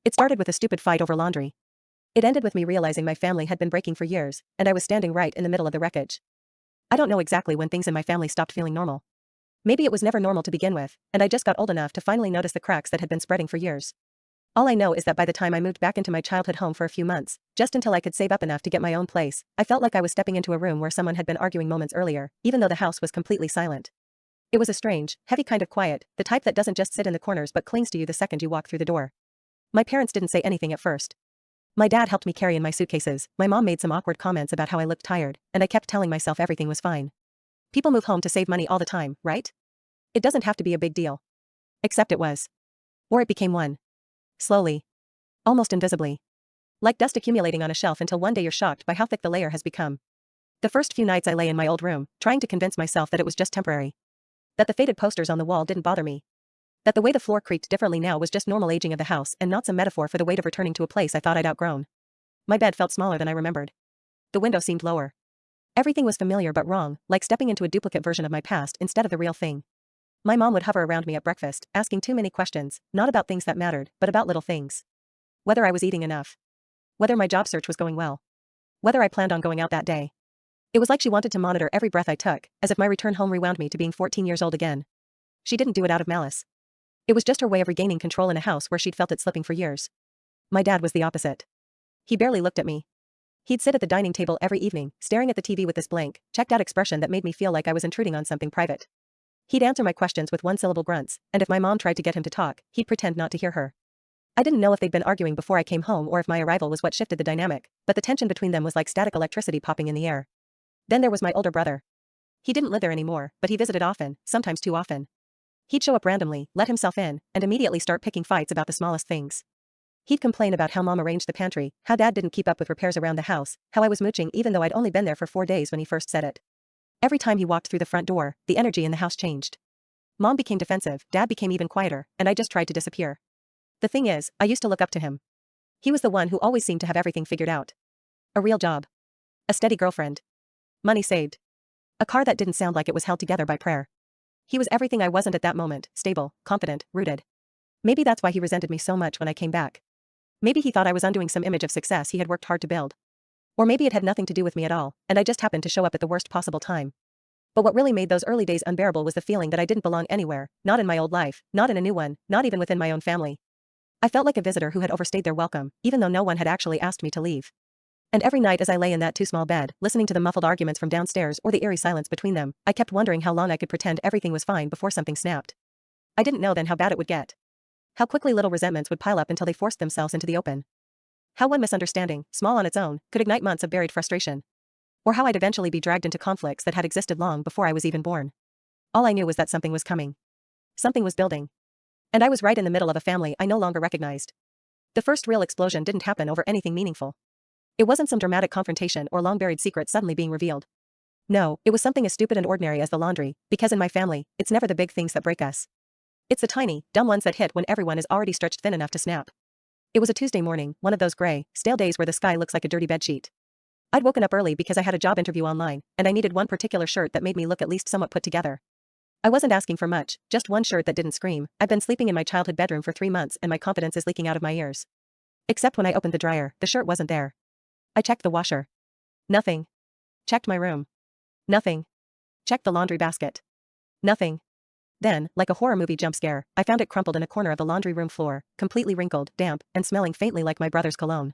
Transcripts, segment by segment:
It started with a stupid fight over laundry. It ended with me realizing my family had been breaking for years, and I was standing right in the middle of the wreckage. I don't know exactly when things in my family stopped feeling normal. Maybe it was never normal to begin with, and I just got old enough to finally notice the cracks that had been spreading for years. All I know is that by the time I moved back into my childhood home for a few months, just until I could save up enough to get my own place, I felt like I was stepping into a room where someone had been arguing moments earlier, even though the house was completely silent. It was a strange, heavy kind of quiet, the type that doesn't just sit in the corners but clings to you the second you walk through the door. My parents didn't say anything at first. My dad helped me carry in my suitcases, my mom made some awkward comments about how I looked tired, and I kept telling myself everything was fine. People move home to save money all the time, right? It doesn't have to be a big deal. Except it was. Or it became one. Slowly. Almost invisibly. Like dust accumulating on a shelf until one day you're shocked by how thick the layer has become. The first few nights I lay in my old room, trying to convince myself that it was just temporary. That the faded posters on the wall didn't bother me. That the way the floor creaked differently now was just normal aging of the house and not some metaphor for the weight of returning to a place I thought I'd outgrown. My bed felt smaller than I remembered. The window seemed lower. Everything was familiar but wrong, like stepping into a duplicate version of my past instead of the real thing. My mom would hover around me at breakfast, asking too many questions, not about things that mattered, but about little things. Whether I was eating enough. Whether my job search was going well. Whether I planned on going out that day. It was like she wanted to monitor every breath I took, as if my return home rewound me to being 14 years old again. She didn't do it out of malice. It was just her way of regaining control in a house where she'd felt it slipping for years. My dad was the opposite. He barely looked at me. He'd sit at the dining table every evening, staring at the TV with this blank, checked-out expression that made me feel like I was intruding on something private. He'd answer my questions with one-syllable grunts, and if my mom tried to get him to talk, he'd pretend not to hear her. I didn't know if they'd been arguing before I came home or if my arrival was what shifted the dynamic, but the tension between them was like static electricity popping in the air. Then there was my older brother. He didn't live there anymore, but he visited often, sometimes too often. He'd show up randomly, let himself in, and immediately start picking fights about the smallest things. He'd complain about how mom arranged the pantry, how dad didn't keep up with repairs around the house, how I was mooching even though I'd only been there for 4 days when he first said it. Every time he walked through the front door, the energy in the house changed. Mom became defensive, dad became even quieter, and I just tried to disappear. The thing is, I used to look up to him. He was the one who always seemed to have everything figured out. A real job. A steady girlfriend. Money saved. A car that didn't sound like it was held together by prayer. He was everything I wasn't at that moment, stable, confident, rooted. Maybe that's why he resented me so much when I came back. Maybe he thought I was undoing some image of success he had worked hard to build. Or maybe it had nothing to do with me at all, and I just happened to show up at the worst possible time. But what really made those early days unbearable was the feeling that I didn't belong anywhere, not in my old life, not in a new one, not even within my own family. I felt like a visitor who had overstayed their welcome, even though no one had actually asked me to leave. And every night as I lay in that too small bed, listening to the muffled arguments from downstairs or the eerie silence between them, I kept wondering how long I could pretend everything was fine before something snapped. I didn't know then how bad it would get. How quickly little resentments would pile up until they forced themselves into the open. How one misunderstanding, small on its own, could ignite months of buried frustration. Or how I'd eventually be dragged into conflicts that had existed long before I was even born. All I knew was that something was coming. Something was building. And I was right in the middle of a family I no longer recognized. The first real explosion didn't happen over anything meaningful. It wasn't some dramatic confrontation or long-buried secret suddenly being revealed. No, it was something as stupid and ordinary as the laundry, because in my family, it's never the big things that break us. It's the tiny, dumb ones that hit when everyone is already stretched thin enough to snap. It was a Tuesday morning, one of those gray, stale days where the sky looks like a dirty bedsheet. I'd woken up early because I had a job interview online, and I needed one particular shirt that made me look at least somewhat put together. I wasn't asking for much, just one shirt that didn't scream, "I've been sleeping in my childhood bedroom for 3 months and my confidence is leaking out of my ears." Except when I opened the dryer, the shirt wasn't there. I checked the washer. Nothing. Checked my room. Nothing. Checked the laundry basket. Nothing. Then, like a horror movie jump scare, I found it crumpled in a corner of the laundry room floor, completely wrinkled, damp, and smelling faintly like my brother's cologne.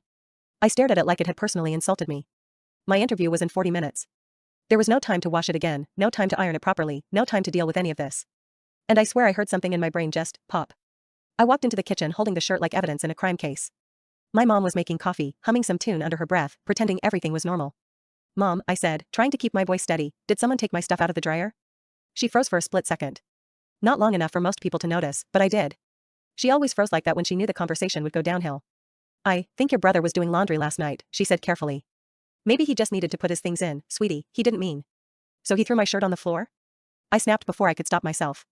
I stared at it like it had personally insulted me. My interview was in 40 minutes. There was no time to wash it again, no time to iron it properly, no time to deal with any of this. And I swear I heard something in my brain just pop. I walked into the kitchen holding the shirt like evidence in a crime case. My mom was making coffee, humming some tune under her breath, pretending everything was normal. "Mom," I said, trying to keep my voice steady, "did someone take my stuff out of the dryer?" She froze for a split second. Not long enough for most people to notice, but I did. She always froze like that when she knew the conversation would go downhill. "I think your brother was doing laundry last night," she said carefully. "Maybe he just needed to put his things in, sweetie, he didn't mean. So he threw my shirt on the floor?" I snapped before I could stop myself.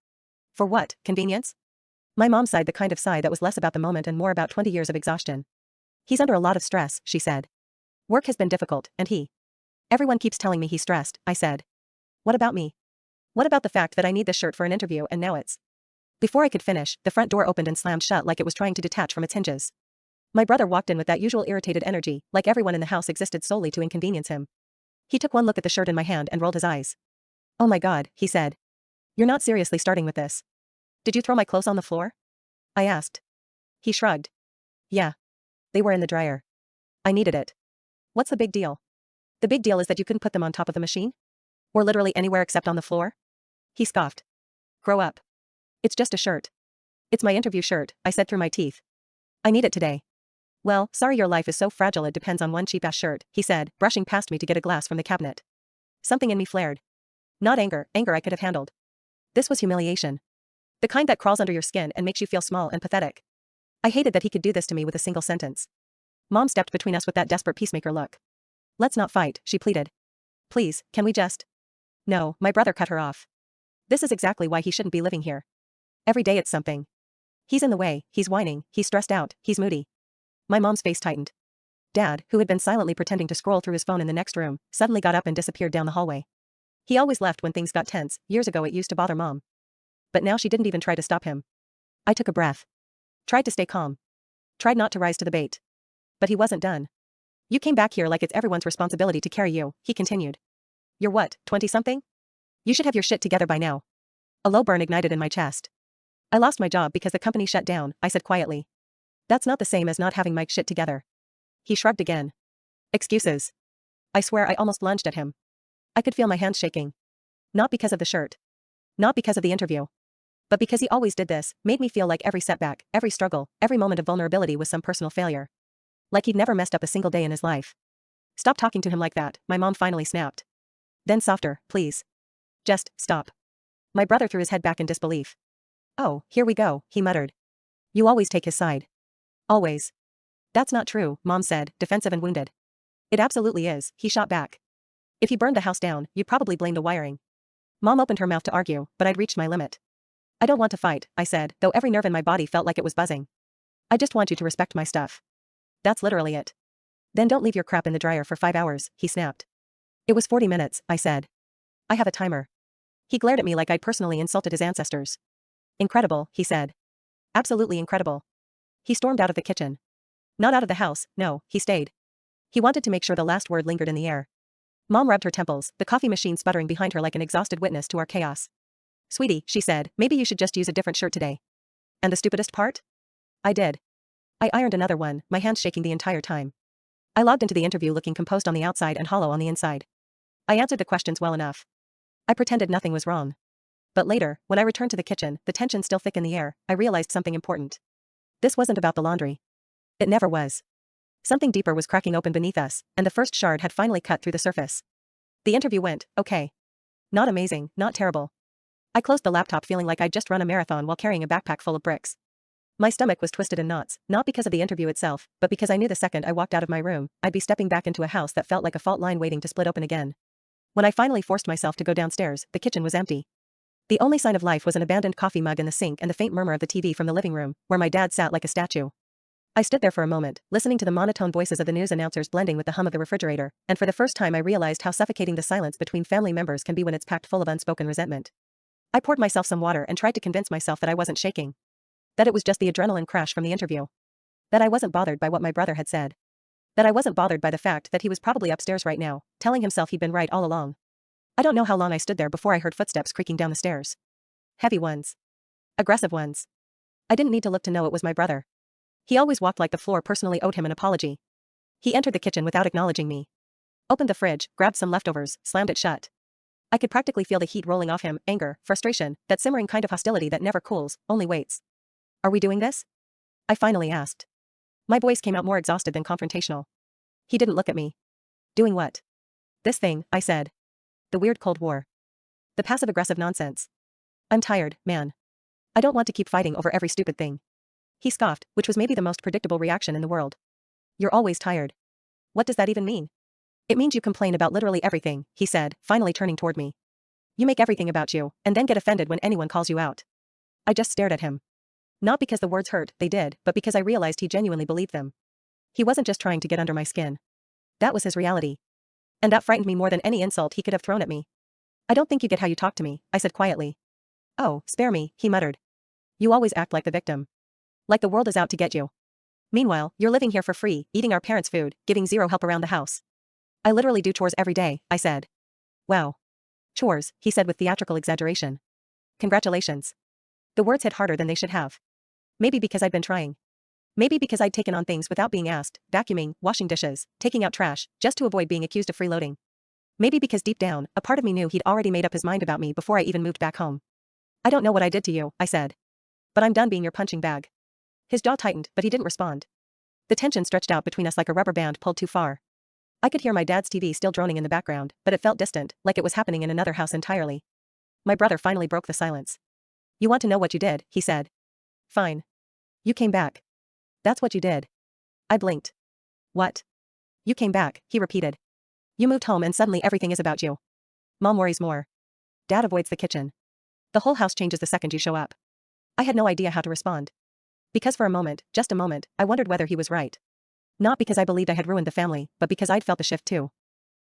"For what, convenience?" My mom sighed, the kind of sigh that was less about the moment and more about 20 years of exhaustion. "He's under a lot of stress," she said. "Work has been difficult, and everyone keeps telling me he's stressed," I said. "What about me? What about the fact that I need this shirt for an interview and now it's..." Before I could finish, the front door opened and slammed shut like it was trying to detach from its hinges. My brother walked in with that usual irritated energy, like everyone in the house existed solely to inconvenience him. He took one look at the shirt in my hand and rolled his eyes. "Oh my God," he said. "You're not seriously starting with this. Did you throw my clothes on the floor?" I asked. He shrugged. "Yeah. They were in the dryer. I needed it." "What's the big deal?" "The big deal is that you couldn't put them on top of the machine? Or literally anywhere except on the floor?" He scoffed. "Grow up. It's just a shirt." "It's my interview shirt," I said through my teeth. "I need it today." "Well, sorry your life is so fragile it depends on one cheap-ass shirt," he said, brushing past me to get a glass from the cabinet. Something in me flared. Not anger I could have handled. This was humiliation. The kind that crawls under your skin and makes you feel small and pathetic. I hated that he could do this to me with a single sentence. Mom stepped between us with that desperate peacemaker look. "Let's not fight," she pleaded. "Please, can we just—" "No," my brother cut her off. "This is exactly why he shouldn't be living here. Every day it's something. He's in the way, he's whining, he's stressed out, he's moody." My mom's face tightened. Dad, who had been silently pretending to scroll through his phone in the next room, suddenly got up and disappeared down the hallway. He always left when things got tense. Years ago it used to bother Mom. But now she didn't even try to stop him. I took a breath. Tried to stay calm. Tried not to rise to the bait. But he wasn't done. "You came back here like it's everyone's responsibility to carry you," he continued. "You're what, 20-something? You should have your shit together by now." A low burn ignited in my chest. "I lost my job because the company shut down," I said quietly. "That's not the same as not having my shit together." He shrugged again. "Excuses." I swear I almost lunged at him. I could feel my hands shaking. Not because of the shirt. Not because of the interview. But because he always did this, made me feel like every setback, every struggle, every moment of vulnerability was some personal failure. Like he'd never messed up a single day in his life. "Stop talking to him like that," my mom finally snapped. "Then softer, please. Just, stop." My brother threw his head back in disbelief. "Oh, here we go," he muttered. "You always take his side." "Always." "That's not true," Mom said, defensive and wounded. "It absolutely is," he shot back. "If he burned the house down, you'd probably blame the wiring." Mom opened her mouth to argue, but I'd reached my limit. "I don't want to fight," I said, though every nerve in my body felt like it was buzzing. "I just want you to respect my stuff." That's literally it. "Then don't leave your crap in the dryer for 5 hours, he snapped. "It was 40 minutes, I said. "I have a timer." He glared at me like I'd personally insulted his ancestors. "Incredible," he said. "Absolutely incredible." He stormed out of the kitchen. Not out of the house, no, he stayed. He wanted to make sure the last word lingered in the air. Mom rubbed her temples, the coffee machine sputtering behind her like an exhausted witness to our chaos. "Sweetie," she said, "maybe you should just use a different shirt today." "And the stupidest part?" I did. I ironed another one, my hands shaking the entire time. I logged into the interview looking composed on the outside and hollow on the inside. I answered the questions well enough. I pretended nothing was wrong. But later, when I returned to the kitchen, the tension still thick in the air, I realized something important. This wasn't about the laundry. It never was. Something deeper was cracking open beneath us, and the first shard had finally cut through the surface. The interview went, okay. Not amazing, not terrible. I closed the laptop feeling like I'd just run a marathon while carrying a backpack full of bricks. My stomach was twisted in knots, not because of the interview itself, but because I knew the second I walked out of my room, I'd be stepping back into a house that felt like a fault line waiting to split open again. When I finally forced myself to go downstairs, the kitchen was empty. The only sign of life was an abandoned coffee mug in the sink and the faint murmur of the TV from the living room, where my dad sat like a statue. I stood there for a moment, listening to the monotone voices of the news announcers blending with the hum of the refrigerator, and for the first time I realized how suffocating the silence between family members can be when it's packed full of unspoken resentment. I poured myself some water and tried to convince myself that I wasn't shaking. That it was just the adrenaline crash from the interview. That I wasn't bothered by what my brother had said. That I wasn't bothered by the fact that he was probably upstairs right now, telling himself he'd been right all along. I don't know how long I stood there before I heard footsteps creaking down the stairs. Heavy ones. Aggressive ones. I didn't need to look to know it was my brother. He always walked like the floor personally owed him an apology. He entered the kitchen without acknowledging me. Opened the fridge, grabbed some leftovers, slammed it shut. I could practically feel the heat rolling off him, anger, frustration, that simmering kind of hostility that never cools, only waits. "Are we doing this?" I finally asked. My voice came out more exhausted than confrontational. He didn't look at me. "Doing what?" "This thing," I said. "The weird Cold War. The passive-aggressive nonsense. I'm tired, man. I don't want to keep fighting over every stupid thing." He scoffed, which was maybe the most predictable reaction in the world. "You're always tired. What does that even mean?" "It means you complain about literally everything," he said, finally turning toward me. "You make everything about you, and then get offended when anyone calls you out." I just stared at him. Not because the words hurt, they did, but because I realized he genuinely believed them. He wasn't just trying to get under my skin. That was his reality. And that frightened me more than any insult he could have thrown at me. "I don't think you get how you talk to me," I said quietly. "Oh, spare me," he muttered. "You always act like the victim. Like the world is out to get you." Meanwhile, you're living here for free, eating our parents' food, giving zero help around the house. I literally do chores every day, I said. Wow. Chores, he said with theatrical exaggeration. Congratulations. The words hit harder than they should have. Maybe because I'd been trying. Maybe because I'd taken on things without being asked, vacuuming, washing dishes, taking out trash, just to avoid being accused of freeloading. Maybe because deep down, a part of me knew he'd already made up his mind about me before I even moved back home. I don't know what I did to you, I said. But I'm done being your punching bag. His jaw tightened, but he didn't respond. The tension stretched out between us like a rubber band pulled too far. I could hear my dad's TV still droning in the background, but it felt distant, like it was happening in another house entirely. My brother finally broke the silence. You want to know what you did, he said. Fine. You came back. That's what you did. I blinked. What? You came back, he repeated. You moved home and suddenly everything is about you. Mom worries more. Dad avoids the kitchen. The whole house changes the second you show up. I had no idea how to respond. Because for a moment, just a moment, I wondered whether he was right. Not because I believed I had ruined the family, but because I'd felt the shift too.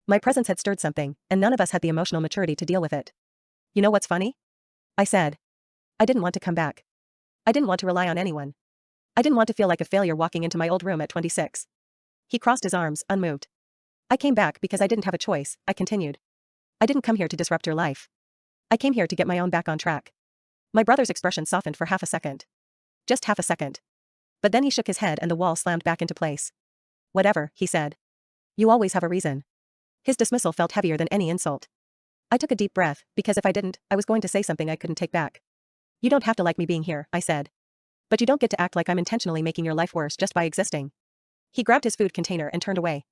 My presence had stirred something, and none of us had the emotional maturity to deal with it. You know what's funny? I said. I didn't want to come back. I didn't want to rely on anyone. I didn't want to feel like a failure walking into my old room at 26. He crossed his arms, unmoved. I came back because I didn't have a choice, I continued. I didn't come here to disrupt your life. I came here to get my own back on track. My brother's expression softened for half a second. Just half a second. But then he shook his head and the wall slammed back into place. Whatever, he said. You always have a reason. His dismissal felt heavier than any insult. I took a deep breath, because if I didn't, I was going to say something I couldn't take back. You don't have to like me being here, I said. But you don't get to act like I'm intentionally making your life worse just by existing. He grabbed his food container and turned away.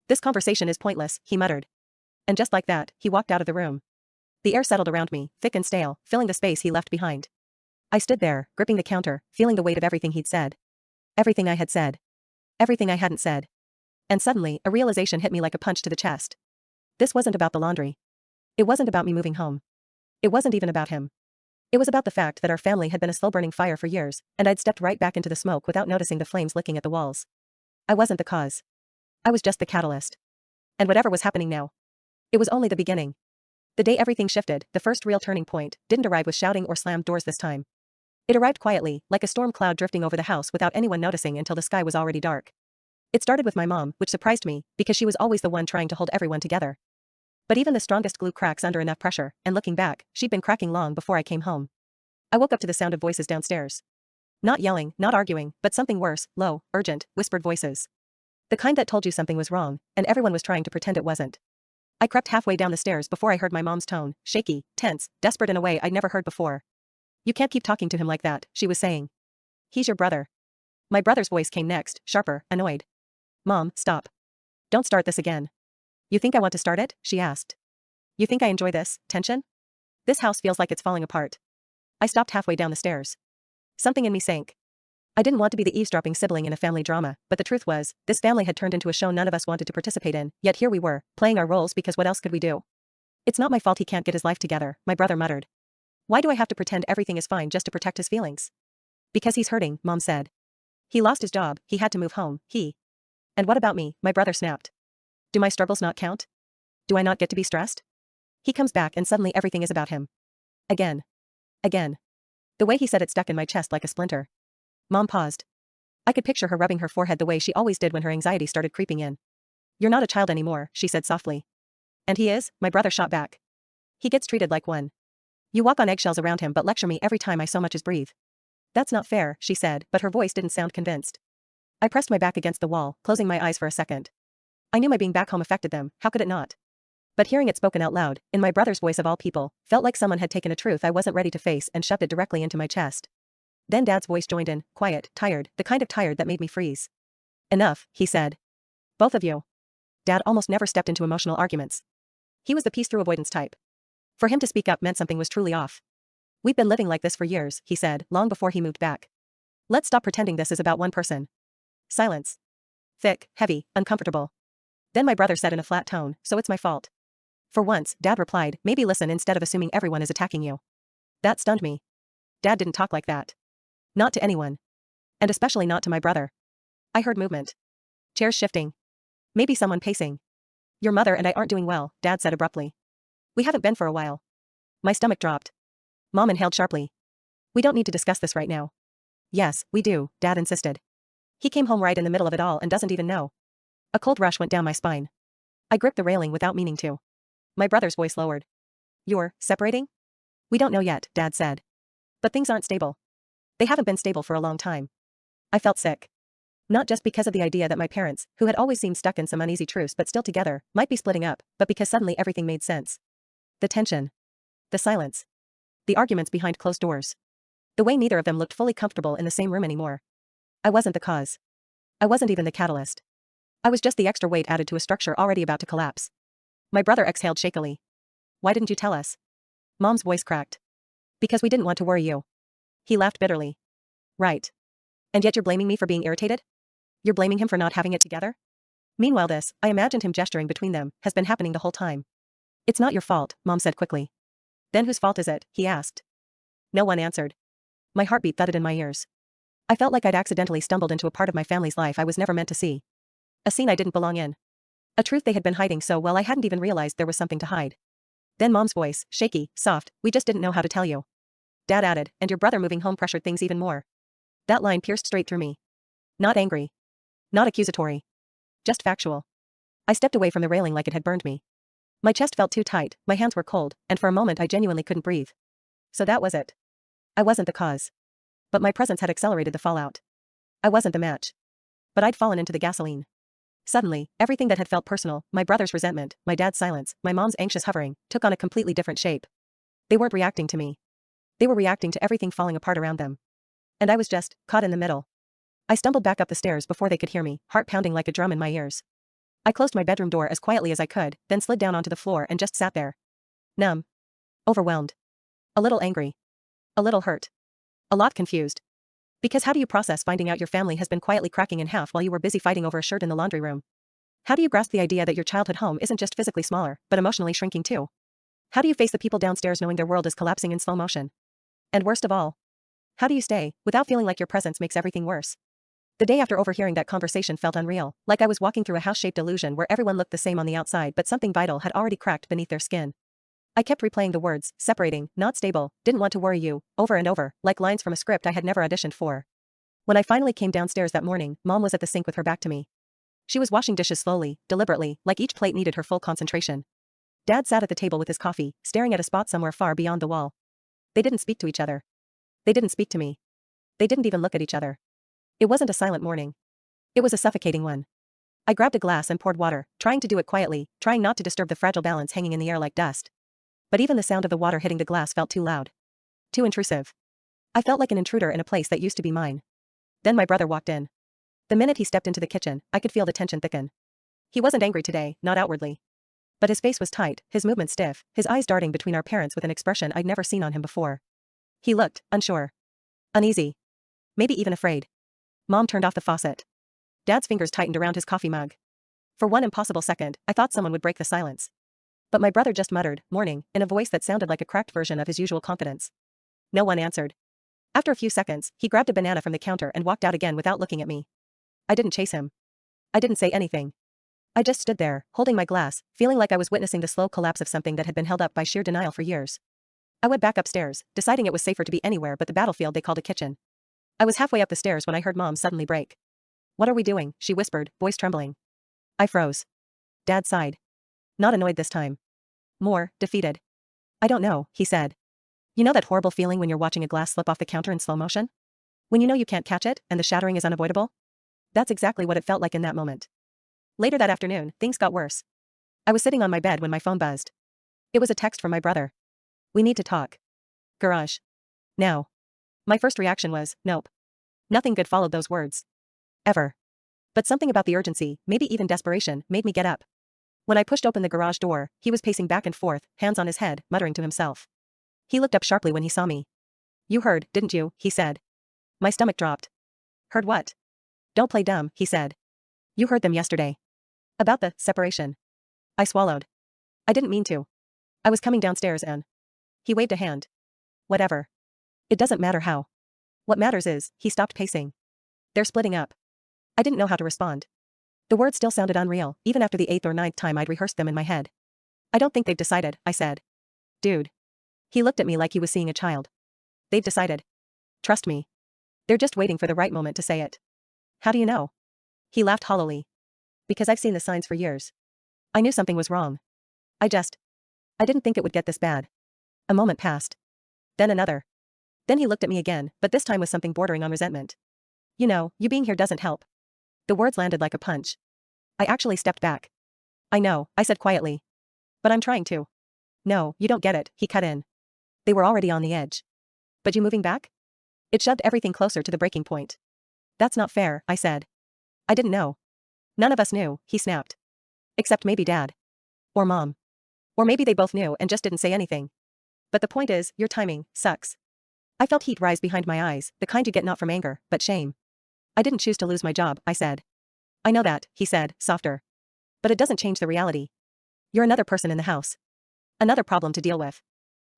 This conversation is pointless, he muttered. And just like that, he walked out of the room. The air settled around me, thick and stale, filling the space he left behind. I stood there, gripping the counter, feeling the weight of everything he'd said. Everything I had said. Everything I hadn't said. And suddenly, a realization hit me like a punch to the chest. This wasn't about the laundry. It wasn't about me moving home. It wasn't even about him. It was about the fact that our family had been a slow-burning fire for years, and I'd stepped right back into the smoke without noticing the flames licking at the walls. I wasn't the cause. I was just the catalyst. And whatever was happening now, it was only the beginning. The day everything shifted, the first real turning point, didn't arrive with shouting or slammed doors this time. It arrived quietly, like a storm cloud drifting over the house without anyone noticing until the sky was already dark. It started with my mom, which surprised me, because she was always the one trying to hold everyone together. But even the strongest glue cracks under enough pressure, and looking back, she'd been cracking long before I came home. I woke up to the sound of voices downstairs. Not yelling, not arguing, but something worse, low, urgent, whispered voices. The kind that told you something was wrong, and everyone was trying to pretend it wasn't. I crept halfway down the stairs before I heard my mom's tone, shaky, tense, desperate in a way I'd never heard before. You can't keep talking to him like that, she was saying. He's your brother. My brother's voice came next, sharper, annoyed. Mom, stop. Don't start this again. You think I want to start it? She asked. You think I enjoy this tension? This house feels like it's falling apart. I stopped halfway down the stairs. Something in me sank. I didn't want to be the eavesdropping sibling in a family drama, but the truth was, this family had turned into a show none of us wanted to participate in, yet here we were, playing our roles because what else could we do? It's not my fault he can't get his life together, my brother muttered. Why do I have to pretend everything is fine just to protect his feelings? Because he's hurting, Mom said. He lost his job, he had to move home, And what about me, my brother snapped. Do my struggles not count? Do I not get to be stressed? He comes back and suddenly everything is about him. Again. Again. The way he said it stuck in my chest like a splinter. Mom paused. I could picture her rubbing her forehead the way she always did when her anxiety started creeping in. You're not a child anymore, she said softly. And he is, my brother shot back. He gets treated like one. You walk on eggshells around him but lecture me every time I so much as breathe. That's not fair, she said, but her voice didn't sound convinced. I pressed my back against the wall, closing my eyes for a second. I knew my being back home affected them, how could it not? But hearing it spoken out loud, in my brother's voice of all people, felt like someone had taken a truth I wasn't ready to face and shoved it directly into my chest. Then Dad's voice joined in, quiet, tired, the kind of tired that made me freeze. Enough, he said. Both of you. Dad almost never stepped into emotional arguments. He was the peace through avoidance type. For him to speak up meant something was truly off. We've been living like this for years, he said, long before he moved back. Let's stop pretending this is about one person. Silence. Thick, heavy, uncomfortable. Then my brother said in a flat tone, so it's my fault. For once, Dad replied, maybe listen instead of assuming everyone is attacking you. That stunned me. Dad didn't talk like that. Not to anyone. And especially not to my brother. I heard movement. Chairs shifting. Maybe someone pacing. Your mother and I aren't doing well, Dad said abruptly. We haven't been for a while. My stomach dropped. Mom inhaled sharply. We don't need to discuss this right now. Yes, we do, Dad insisted. He came home right in the middle of it all and doesn't even know. A cold rush went down my spine. I gripped the railing without meaning to. My brother's voice lowered. You're separating? We don't know yet, Dad said. But things aren't stable. They haven't been stable for a long time. I felt sick. Not just because of the idea that my parents, who had always seemed stuck in some uneasy truce but still together, might be splitting up, but because suddenly everything made sense. The tension. The silence. The arguments behind closed doors. The way neither of them looked fully comfortable in the same room anymore. I wasn't the cause. I wasn't even the catalyst. I was just the extra weight added to a structure already about to collapse. My brother exhaled shakily. Why didn't you tell us? Mom's voice cracked. Because we didn't want to worry you. He laughed bitterly. Right. And yet you're blaming me for being irritated? You're blaming him for not having it together? Meanwhile this, I imagined him gesturing between them, has been happening the whole time. It's not your fault, Mom said quickly. Then whose fault is it? He asked. No one answered. My heartbeat thudded in my ears. I felt like I'd accidentally stumbled into a part of my family's life I was never meant to see. A scene I didn't belong in. A truth they had been hiding so well I hadn't even realized there was something to hide. Then Mom's voice, shaky, soft, we just didn't know how to tell you. Dad added, and your brother moving home pressured things even more. That line pierced straight through me. Not angry. Not accusatory. Just factual. I stepped away from the railing like it had burned me. My chest felt too tight, my hands were cold, and for a moment I genuinely couldn't breathe. So that was it. I wasn't the cause. But my presence had accelerated the fallout. I wasn't the match. But I'd fallen into the gasoline. Suddenly, everything that had felt personal, my brother's resentment, my dad's silence, my mom's anxious hovering, took on a completely different shape. They weren't reacting to me. They were reacting to everything falling apart around them. And I was just, caught in the middle. I stumbled back up the stairs before they could hear me, heart pounding like a drum in my ears. I closed my bedroom door as quietly as I could, then slid down onto the floor and just sat there. Numb. Overwhelmed. A little angry. A little hurt. A lot confused. Because how do you process finding out your family has been quietly cracking in half while you were busy fighting over a shirt in the laundry room? How do you grasp the idea that your childhood home isn't just physically smaller, but emotionally shrinking too? How do you face the people downstairs knowing their world is collapsing in slow motion? And worst of all, how do you stay, without feeling like your presence makes everything worse? The day after overhearing that conversation felt unreal, like I was walking through a house-shaped illusion where everyone looked the same on the outside but something vital had already cracked beneath their skin. I kept replaying the words, separating, not stable, didn't want to worry you, over and over, like lines from a script I had never auditioned for. When I finally came downstairs that morning, Mom was at the sink with her back to me. She was washing dishes slowly, deliberately, like each plate needed her full concentration. Dad sat at the table with his coffee, staring at a spot somewhere far beyond the wall. They didn't speak to each other. They didn't speak to me. They didn't even look at each other. It wasn't a silent morning. It was a suffocating one. I grabbed a glass and poured water, trying to do it quietly, trying not to disturb the fragile balance hanging in the air like dust. But even the sound of the water hitting the glass felt too loud. Too intrusive. I felt like an intruder in a place that used to be mine. Then my brother walked in. The minute he stepped into the kitchen, I could feel the tension thicken. He wasn't angry today, not outwardly. But his face was tight, his movements stiff, his eyes darting between our parents with an expression I'd never seen on him before. He looked unsure. Uneasy. Maybe even afraid. Mom turned off the faucet. Dad's fingers tightened around his coffee mug. For one impossible second, I thought someone would break the silence. But my brother just muttered, morning, in a voice that sounded like a cracked version of his usual confidence. No one answered. After a few seconds, he grabbed a banana from the counter and walked out again without looking at me. I didn't chase him. I didn't say anything. I just stood there, holding my glass, feeling like I was witnessing the slow collapse of something that had been held up by sheer denial for years. I went back upstairs, deciding it was safer to be anywhere but the battlefield they called a kitchen. I was halfway up the stairs when I heard Mom suddenly break. What are we doing? She whispered, voice trembling. I froze. Dad sighed. Not annoyed this time. More, defeated. I don't know, he said. You know that horrible feeling when you're watching a glass slip off the counter in slow motion? When you know you can't catch it, and the shattering is unavoidable? That's exactly what it felt like in that moment. Later that afternoon, things got worse. I was sitting on my bed when my phone buzzed. It was a text from my brother. We need to talk. Garage. Now. My first reaction was, nope. Nothing good followed those words. Ever. But something about the urgency, maybe even desperation, made me get up. When I pushed open the garage door, he was pacing back and forth, hands on his head, muttering to himself. He looked up sharply when he saw me. You heard, didn't you? He said. My stomach dropped. Heard what? Don't play dumb, he said. You heard them yesterday. About the separation. I swallowed. I didn't mean to. I was coming downstairs and... He waved a hand. Whatever. It doesn't matter how. What matters is, he stopped pacing. They're splitting up. I didn't know how to respond. The words still sounded unreal, even after the 8th or 9th time I'd rehearsed them in my head. I don't think they've decided, I said. Dude. He looked at me like he was seeing a child. They've decided. Trust me. They're just waiting for the right moment to say it. How do you know? He laughed hollowly. Because I've seen the signs for years. I knew something was wrong. I didn't think it would get this bad. A moment passed. Then another. Then he looked at me again, but this time with something bordering on resentment. You know, you being here doesn't help. The words landed like a punch. I actually stepped back. I know, I said quietly. But I'm trying to. No, you don't get it, he cut in. They were already on the edge. But you moving back? It shoved everything closer to the breaking point. That's not fair, I said. I didn't know. None of us knew, he snapped. Except maybe Dad. Or Mom. Or maybe they both knew and just didn't say anything. But the point is, your timing sucks. I felt heat rise behind my eyes, the kind you get not from anger, but shame. I didn't choose to lose my job, I said. I know that, he said, softer. But it doesn't change the reality. You're another person in the house. Another problem to deal with.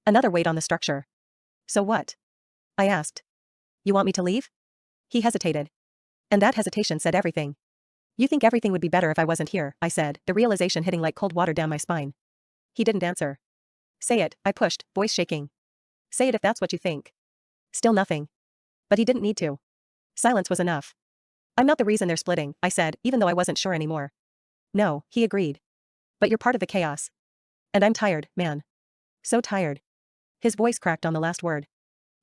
Another weight on the structure. So what? I asked. You want me to leave? He hesitated. And that hesitation said everything. You think everything would be better if I wasn't here, I said, the realization hitting like cold water down my spine. He didn't answer. Say it, I pushed, voice shaking. Say it if that's what you think. Still nothing. But he didn't need to. Silence was enough. I'm not the reason they're splitting, I said, even though I wasn't sure anymore. No, he agreed. But you're part of the chaos. And I'm tired, man. So tired. His voice cracked on the last word.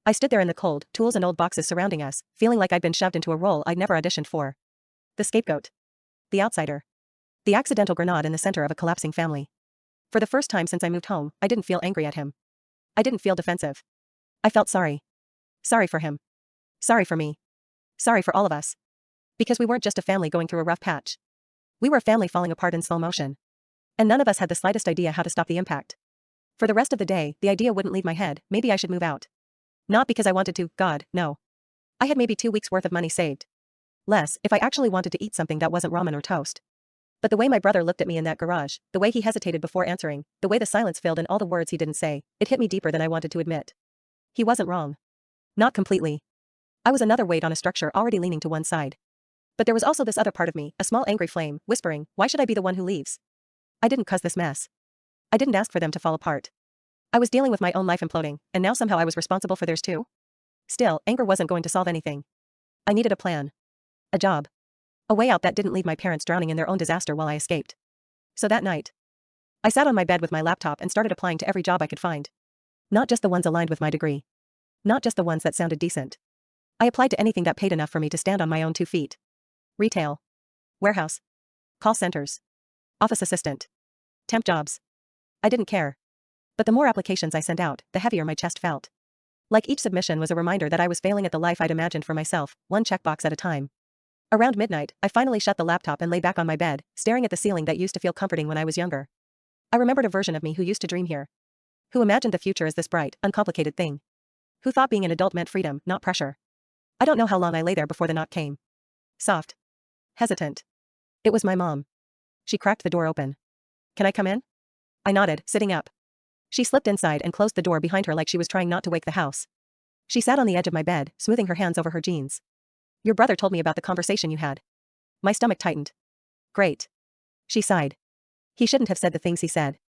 I stood there in the cold, tools and old boxes surrounding us, feeling like I'd been shoved into a role I'd never auditioned for. The scapegoat. The outsider. The accidental grenade in the center of a collapsing family. For the first time since I moved home, I didn't feel angry at him. I didn't feel defensive. I felt sorry. Sorry for him. Sorry for me. Sorry for all of us. Because we weren't just a family going through a rough patch. We were a family falling apart in slow motion. And none of us had the slightest idea how to stop the impact. For the rest of the day, the idea wouldn't leave my head, maybe I should move out. Not because I wanted to, God, no. I had maybe 2 weeks worth of money saved. Less, if I actually wanted to eat something that wasn't ramen or toast. But the way my brother looked at me in that garage, the way he hesitated before answering, the way the silence filled in all the words he didn't say, it hit me deeper than I wanted to admit. He wasn't wrong. Not completely. I was another weight on a structure already leaning to one side. But there was also this other part of me, a small angry flame, whispering, why should I be the one who leaves? I didn't cause this mess. I didn't ask for them to fall apart. I was dealing with my own life imploding, and now somehow I was responsible for theirs too? Still, anger wasn't going to solve anything. I needed a plan. A job. A way out that didn't leave my parents drowning in their own disaster while I escaped. So that night, I sat on my bed with my laptop and started applying to every job I could find. Not just the ones aligned with my degree. Not just the ones that sounded decent. I applied to anything that paid enough for me to stand on my own 2 feet. Retail. Warehouse. Call centers. Office assistant. Temp jobs. I didn't care. But the more applications I sent out, the heavier my chest felt. Like each submission was a reminder that I was failing at the life I'd imagined for myself, one checkbox at a time. Around midnight, I finally shut the laptop and lay back on my bed, staring at the ceiling that used to feel comforting when I was younger. I remembered a version of me who used to dream here. Who imagined the future as this bright, uncomplicated thing. Who thought being an adult meant freedom, not pressure. I don't know how long I lay there before the knock came. Soft. Hesitant. It was my mom. She cracked the door open. Can I come in? I nodded, sitting up. She slipped inside and closed the door behind her like she was trying not to wake the house. She sat on the edge of my bed, smoothing her hands over her jeans. Your brother told me about the conversation you had. My stomach tightened. Great. She sighed. He shouldn't have said the things he said.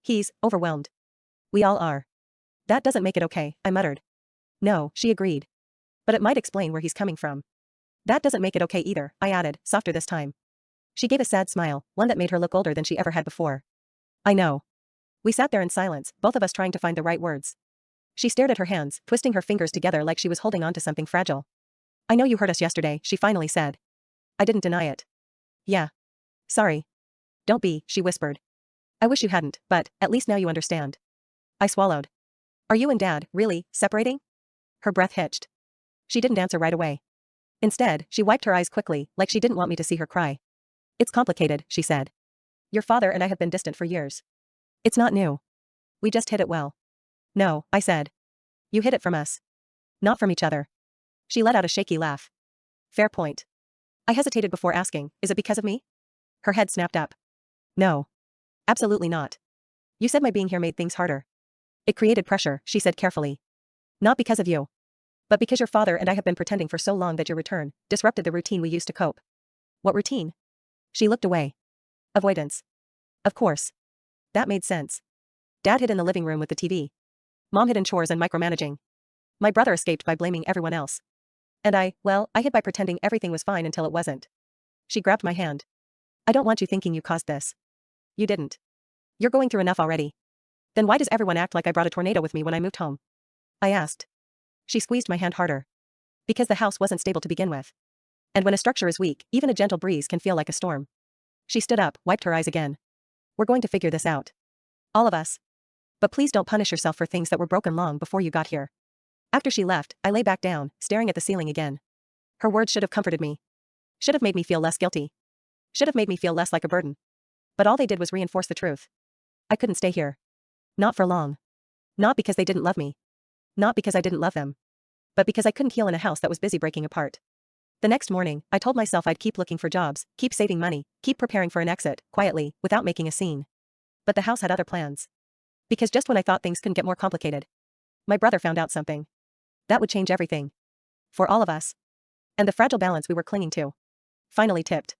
He's overwhelmed. We all are. That doesn't make it okay, I muttered. No, she agreed. But it might explain where he's coming from. That doesn't make it okay either, I added, softer this time. She gave a sad smile, one that made her look older than she ever had before. I know. We sat there in silence, both of us trying to find the right words. She stared at her hands, twisting her fingers together like she was holding on to something fragile. I know you hurt us yesterday, she finally said. I didn't deny it. Yeah. Sorry. Don't be, she whispered. I wish you hadn't, but, at least now you understand. I swallowed. Are you and Dad, really, separating? Her breath hitched. She didn't answer right away. Instead, she wiped her eyes quickly, like she didn't want me to see her cry. It's complicated, she said. Your father and I have been distant for years. It's not new. We just hid it well. No, I said. You hid it from us. Not from each other. She let out a shaky laugh. Fair point. I hesitated before asking, is it because of me? Her head snapped up. No. Absolutely not. You said my being here made things harder. It created pressure, she said carefully. Not because of you. But because your father and I have been pretending for so long that your return disrupted the routine we used to cope. What routine? She looked away. Avoidance. Of course. That made sense. Dad hid in the living room with the TV. Mom hid in chores and micromanaging. My brother escaped by blaming everyone else. And I hid by pretending everything was fine until it wasn't. She grabbed my hand. I don't want you thinking you caused this. You didn't. You're going through enough already. Then why does everyone act like I brought a tornado with me when I moved home? I asked. She squeezed my hand harder. Because the house wasn't stable to begin with. And when a structure is weak, even a gentle breeze can feel like a storm. She stood up, wiped her eyes again. We're going to figure this out. All of us. But please don't punish yourself for things that were broken long before you got here. After she left, I lay back down, staring at the ceiling again. Her words should have comforted me. Should have made me feel less guilty. Should have made me feel less like a burden. But all they did was reinforce the truth. I couldn't stay here. Not for long. Not because they didn't love me. Not because I didn't love them. But because I couldn't heal in a house that was busy breaking apart. The next morning, I told myself I'd keep looking for jobs, keep saving money, keep preparing for an exit, quietly, without making a scene. But the house had other plans. Because just when I thought things couldn't get more complicated, my brother found out something. That would change everything. For all of us. And the fragile balance we were clinging to finally tipped.